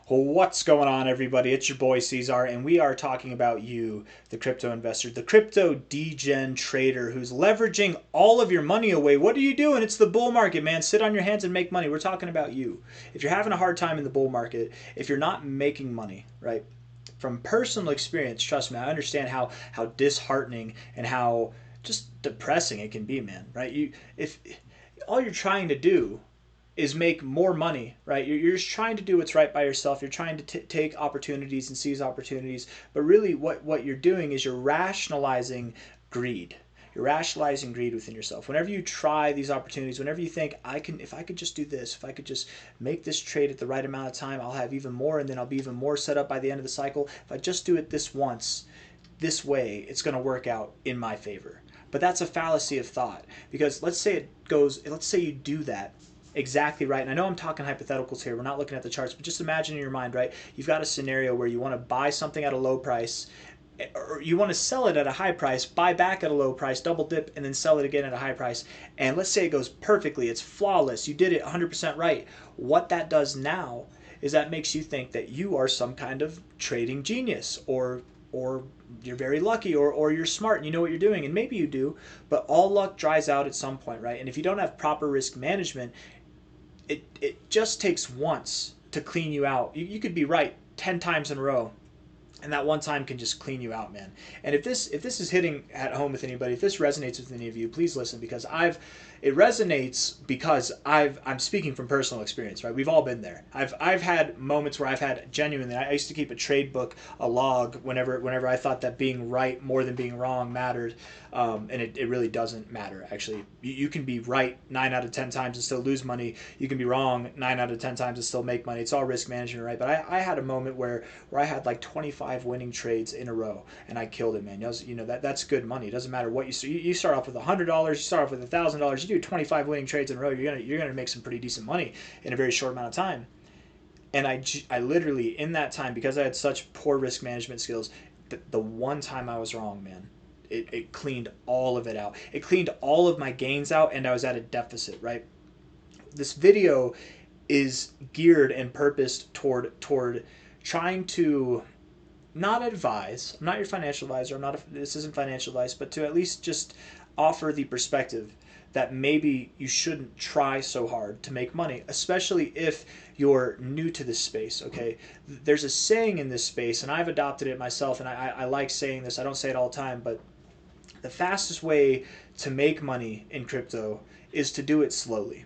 What's going on, everybody? It's your boy C-Zar, and we are talking about you, the crypto investor, the crypto degen trader who's leveraging all of your money away. What are you doing? It's the bull market, man. Sit on your hands and make money. We're talking about you. If you're having a hard time in the bull market, if you're not making money, right? From personal experience, trust me, I understand how disheartening and how just depressing it can be, man. Right? If all you're trying to do is make more money, right? You're just trying to do what's right by yourself. You're trying to take opportunities and seize opportunities. But really what you're doing is you're rationalizing greed. You're rationalizing greed within yourself. Whenever you try these opportunities, whenever you think, if I could just do this, if I could just make this trade at the right amount of time, I'll have even more, and then I'll be even more set up by the end of the cycle. If I just do it this once, this way, it's going to work out in my favor. But that's a fallacy of thought, because let's say you do that exactly right. And I know I'm talking hypotheticals here. We're not looking at the charts, but just imagine in your mind, right? You've got a scenario where you want to buy something at a low price, or you want to sell it at a high price, buy back at a low price, double dip, and then sell it again at a high price. And let's say it goes perfectly. It's flawless. You did it 100% right. What that does now is that makes you think that you are some kind of trading genius, or you're very lucky, or you're smart and you know what you're doing, and maybe you do, but all luck dries out at some point, right? And if you don't have proper risk management, it just takes once to clean you out. You could be right 10 times in a row, and that one time can just clean you out, man. And if this is hitting at home with anybody, if this resonates with any of you, please listen, because it resonates because I'm speaking from personal experience, right? We've all been there. I've had moments where I've had genuinely, I used to keep a trade book, a log, whenever I thought that being right more than being wrong mattered. And it really doesn't matter, actually. You can be right 9 out of 10 times and still lose money. You can be wrong 9 out of 10 times and still make money. It's all risk management, right? But I had a moment where I had like 25 winning trades in a row, and I killed it, man. That's good money. It doesn't matter what you start off with $100, you start off with $1,000, you do 25 winning trades in a row, you're gonna make some pretty decent money in a very short amount of time. And I literally, in that time, because I had such poor risk management skills, the one time I was wrong, man, it cleaned all of it out. It cleaned all of my gains out, and I was at a deficit, right? This video is geared and purposed toward trying to not advise. I'm not your financial advisor. This isn't financial advice, but to at least just offer the perspective that maybe you shouldn't try so hard to make money, especially if you're new to this space, okay? There's a saying in this space, and I've adopted it myself, and I like saying this. I don't say it all the time, but the fastest way to make money in crypto is to do it slowly.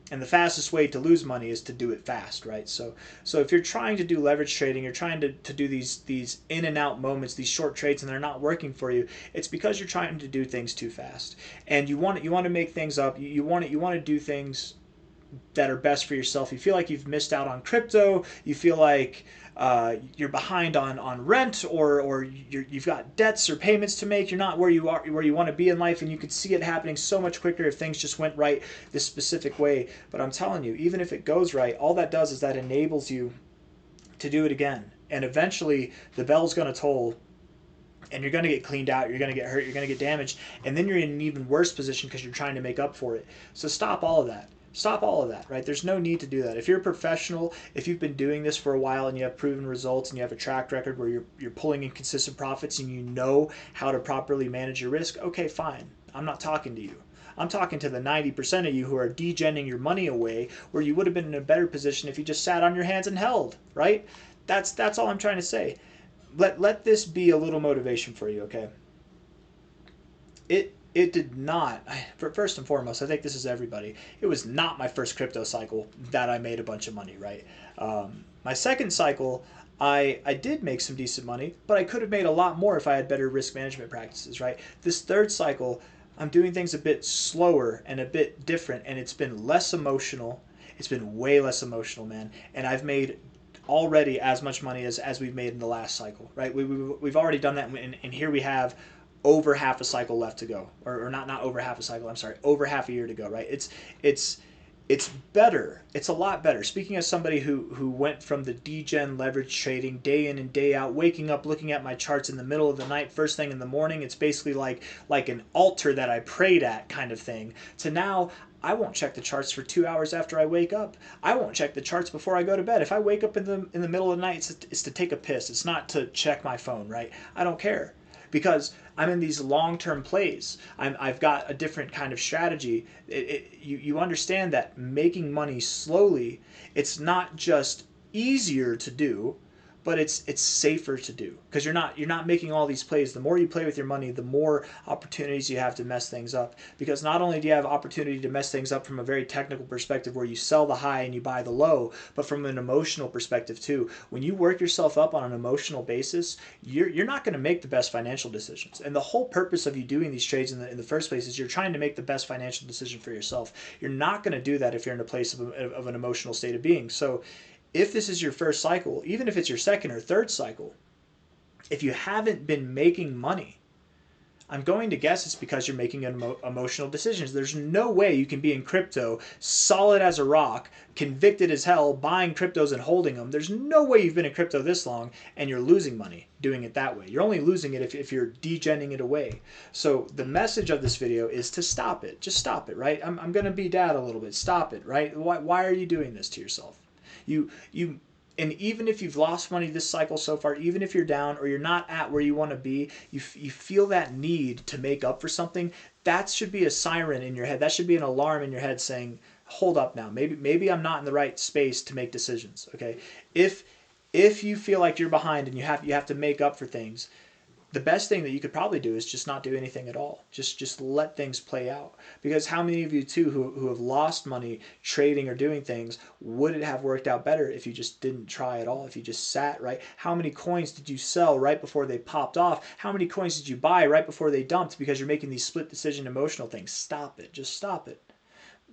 And the fastest way to lose money is to do it fast, right? So if you're trying to do leverage trading, you're trying to do these in and out moments, these short trades, and they're not working for you, it's because you're trying to do things too fast. And you want to make things up. You want to do things that are best for yourself. You feel like you've missed out on crypto. You feel like you're behind on rent, or you've got debts or payments to make. You're not where you want to be in life, and you could see it happening so much quicker if things just went right this specific way. But I'm telling you, even if it goes right, all that does is that enables you to do it again. And eventually the bell's going to toll, and you're going to get cleaned out, you're going to get hurt, you're going to get damaged, and then you're in an even worse position because you're trying to make up for it. So stop all of that. Stop all of that, right? There's no need to do that. If you're a professional, if you've been doing this for a while and you have proven results and you have a track record where you're pulling in consistent profits and you know how to properly manage your risk, okay, fine. I'm not talking to you. I'm talking to the 90% of you who are degenning your money away, where you would have been in a better position if you just sat on your hands and held, right? That's all I'm trying to say. Let this be a little motivation for you, okay? It did not, first and foremost, I think this is everybody, it was not my first crypto cycle that I made a bunch of money, right? My second cycle, I did make some decent money, but I could have made a lot more if I had better risk management practices, right? This third cycle, I'm doing things a bit slower and a bit different, and it's been less emotional. It's been way less emotional, man. And I've made already as much money as we've made in the last cycle, right? We've already done that, and here we have over half a cycle left to go, or not over half a cycle, I'm sorry, over half a year to go, right? It's better. It's a lot better. Speaking as somebody who went from the degen leverage trading day in and day out, waking up, looking at my charts in the middle of the night, first thing in the morning, it's basically like an altar that I prayed at kind of thing, to now I won't check the charts for 2 hours after I wake up. I won't check the charts before I go to bed. If I wake up in the middle of the night, it's to take a piss. It's not to check my phone, right? I don't care because I'm in these long-term plays. I've got a different kind of strategy. You understand that making money slowly, it's not just easier to do, but it's safer to do because you're not making all these plays. The more you play with your money, the more opportunities you have to mess things up. Because not only do you have opportunity to mess things up from a very technical perspective where you sell the high and you buy the low, but from an emotional perspective too. When you work yourself up on an emotional basis, you're not going to make the best financial decisions. And the whole purpose of you doing these trades in the first place is you're trying to make the best financial decision for yourself. You're not going to do that if you're in a place of an emotional state of being. So if this is your first cycle, even if it's your second or third cycle, if you haven't been making money, I'm going to guess it's because you're making emotional decisions. There's no way you can be in crypto, solid as a rock, convicted as hell, buying cryptos and holding them. There's no way you've been in crypto this long and you're losing money doing it that way. You're only losing it if you're degenning it away. So the message of this video is to stop it. Just stop it, right? I'm going to be dad a little bit. Stop it, right? Why are you doing this to yourself? And even if you've lost money this cycle so far, even if you're down or you're not at where you want to be, you feel that need to make up for something. That should be a siren in your head. That should be an alarm in your head saying, hold up now. Maybe I'm not in the right space to make decisions. Okay. If you feel like you're behind and you have to make up for things, the best thing that you could probably do is just not do anything at all. Just let things play out. Because how many of you too who have lost money trading or doing things, would it have worked out better if you just didn't try at all, if you just sat, right? How many coins did you sell right before they popped off? How many coins did you buy right before they dumped because you're making these split decision emotional things? Stop it. Just stop it.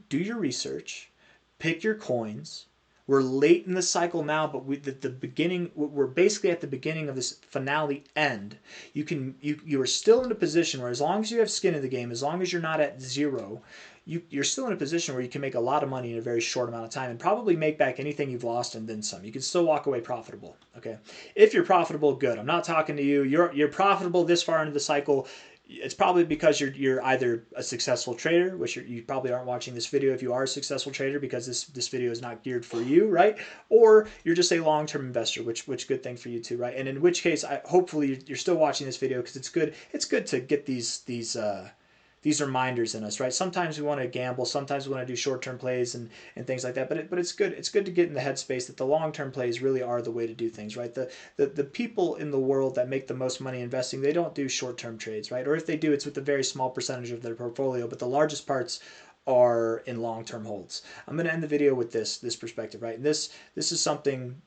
Do your research. Pick your coins. We're late in the cycle now, but the beginning. We're basically at the beginning of this finale end. You are still in a position where, as long as you have skin in the game, as long as you're not at zero, you're still in a position where you can make a lot of money in a very short amount of time and probably make back anything you've lost and then some. You can still walk away profitable. Okay, if you're profitable, good. I'm not talking to you. You're profitable this far into the cycle. It's probably because you're either a successful trader, which you probably aren't watching this video if you are a successful trader because this video is not geared for you, right? Or you're just a long-term investor, which good thing for you too, right? And in which case, hopefully you're still watching this video because it's good to get these reminders in us, right? Sometimes we want to gamble, sometimes we want to do short-term plays and things like that, but it's good to get in the headspace that the long-term plays really are the way to do things, right? The people in the world that make the most money investing, they don't do short-term trades, right? Or if they do, it's with a very small percentage of their portfolio, but the largest parts are in long-term holds. I'm going to end the video with this perspective, right? And this is something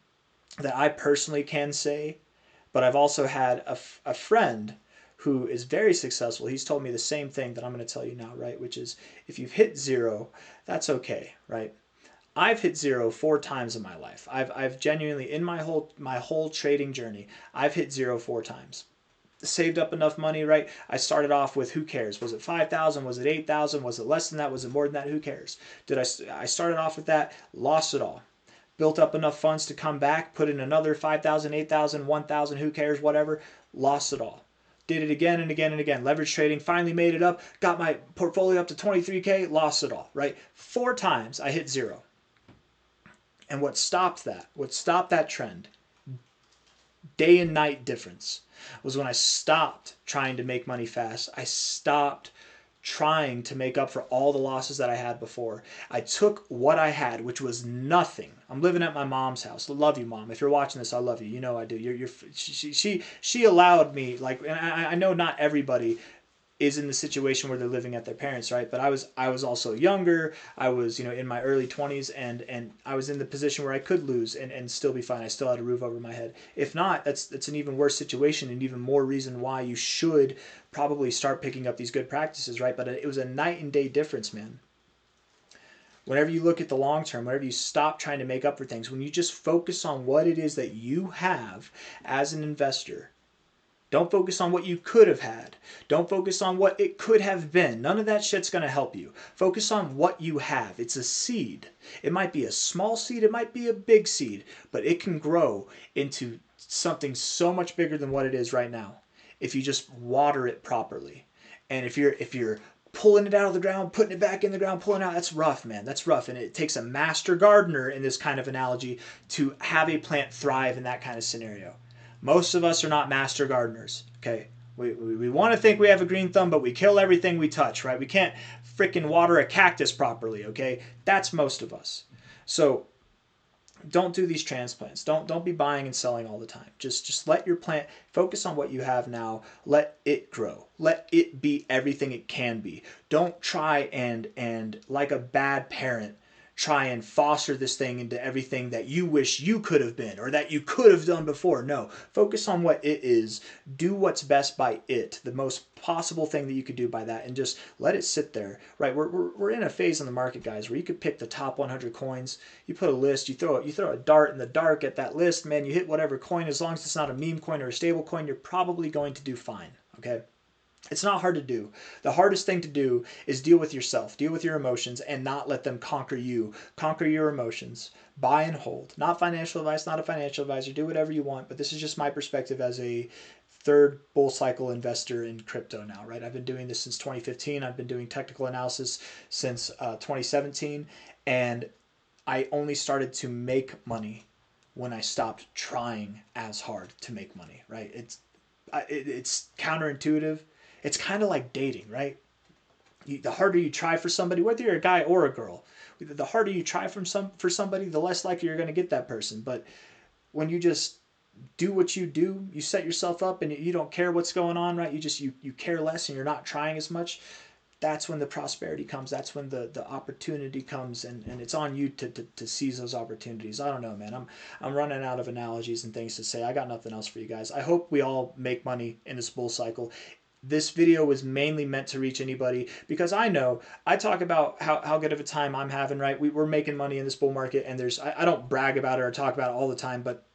that I personally can say, but I've also had a friend who is very successful. He's told me the same thing that I'm going to tell you now, right? Which is, if you've hit zero, that's okay, right? I've hit zero 4 times in my life. I've genuinely, in my whole trading journey, I've hit zero 4 times. Saved up enough money, right? I started off with, who cares? Was it 5,000? Was it 8,000? Was it less than that? Was it more than that? Who cares? I started off with that, lost it all. Built up enough funds to come back, put in another 5,000, 8,000, 1,000, who cares, whatever, lost it all. Did it again and again and again. Leverage trading, finally made it up, got my portfolio up to 23K, lost it all, right? 4 times I hit zero. And what stopped that trend, day and night difference, was when I stopped trying to make money fast. I stopped trying to make up for all the losses that I had before. I took what I had, which was nothing. I'm living at my mom's house. I love you, Mom. If you're watching this, I love you. You know I do. She allowed me, like, and I know not everybody is in the situation where they're living at their parents, right? But I was also younger. I was, in my early 20s, and I was in the position where I could lose and still be fine. I still had a roof over my head. If not, that's an even worse situation and even more reason why you should probably start picking up these good practices, right? But it was a night and day difference, man. Whenever you look at the long term, whenever you stop trying to make up for things, when you just focus on what it is that you have as an investor. Don't focus on what you could have had. Don't focus on what it could have been. None of that shit's going to help you. Focus on what you have. It's a seed. It might be a small seed. It might be a big seed. But it can grow into something so much bigger than what it is right now if you just water it properly. And if you're pulling it out of the ground, putting it back in the ground, pulling it out. That's rough, man. That's rough. And it takes a master gardener in this kind of analogy to have a plant thrive in that kind of scenario. Most of us are not master gardeners, okay? We want to think we have a green thumb, but we kill everything we touch, right? We can't freaking water a cactus properly, okay? That's most of us. So don't do these transplants. Don't be buying and selling all the time. Just let your plant focus on what you have now. Let it grow. Let it be everything it can be. Don't try and like a bad parent try and foster this thing into everything that you wish you could have been or that you could have done before. No, focus on what it is. Do what's best by it, the most possible thing that you could do by that, and just let it sit there, right? We're in a phase in the market, guys, where you could pick the top 100 coins. You put a list, you throw a dart in the dark at that list, man, you hit whatever coin. As long as it's not a meme coin or a stable coin, you're probably going to do fine, okay? It's not hard to do. The hardest thing to do is deal with yourself, deal with your emotions, and not let them conquer you. Conquer your emotions. Buy and hold. Not financial advice, not a financial advisor. Do whatever you want, but this is just my perspective as a third bull cycle investor in crypto now, right? I've been doing this since 2015. I've been doing technical analysis since 2017, and I only started to make money when I stopped trying as hard to make money, right? It's counterintuitive. It's kind of like dating, right? The harder you try for somebody, whether you're a guy or a girl, the harder you try for somebody, the less likely you're going to get that person. But when you just do what you do, you set yourself up and you don't care what's going on, right? You care less and you're not trying as much. That's when the prosperity comes. That's when the opportunity comes, and it's on you to seize those opportunities. I don't know, man. I'm running out of analogies and things to say. I got nothing else for you guys. I hope we all make money in this bull cycle. This video was mainly meant to reach anybody because I know I talk about how good of a time I'm having, right? We're making money in this bull market, and I don't brag about it or talk about it all the time, but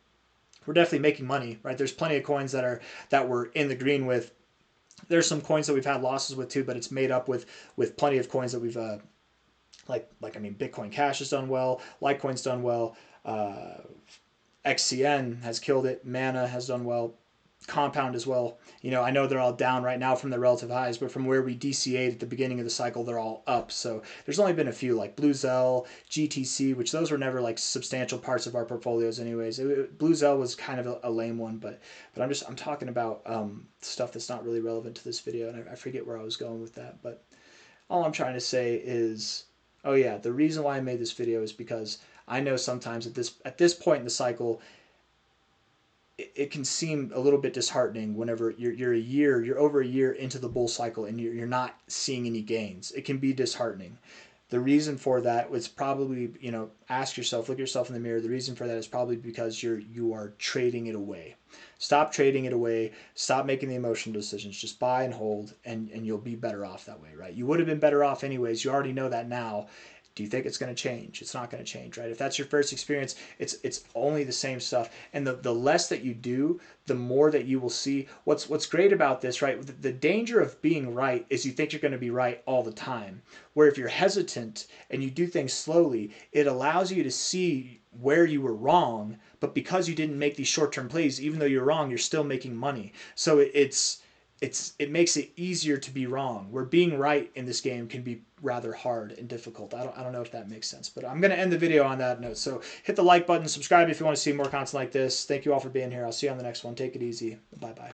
we're definitely making money, right? There's plenty of coins that we're in the green with. There's some coins that we've had losses with too, but it's made up with plenty of coins that we've I mean, Bitcoin Cash has done well, Litecoin's done well, XCN has killed it, Mana has done well, Compound as well. You know, I know they're all down right now from their relative highs, but from where we DCA'd at the beginning of the cycle, they're all up. So there's only been a few like Blue Zell, GTC, which those were never like substantial parts of our portfolios anyways. Blue Zell was kind of a lame one, but I'm talking about stuff that's not really relevant to this video, and I forget where I was going with that. But all I'm trying to say is, oh yeah, the reason why I made this video is because I know sometimes at this point in the cycle, it can seem a little bit disheartening whenever you're over a year into the bull cycle and you're not seeing any gains. It can be disheartening. The reason for that was probably, ask yourself, look yourself in the mirror. The reason for that is probably because you are trading it away. Stop trading it away. Stop making the emotional decisions. Just buy and hold, and you'll be better off that way, right? You would have been better off anyways. You already know that now. Do you think it's going to change? It's not going to change, right? If that's your first experience, it's only the same stuff. And the less that you do, the more that you will see. What's great about this, right? The danger of being right is you think you're going to be right all the time. Where if you're hesitant and you do things slowly, it allows you to see where you were wrong, but because you didn't make these short-term plays, even though you're wrong, you're still making money. So it makes it easier to be wrong, where being right in this game can be rather hard and difficult. I don't know if that makes sense, but I'm going to end the video on that note. So hit the like button, subscribe if you want to see more content like this. Thank you all for being here. I'll see you on the next one. Take it easy. Bye-bye.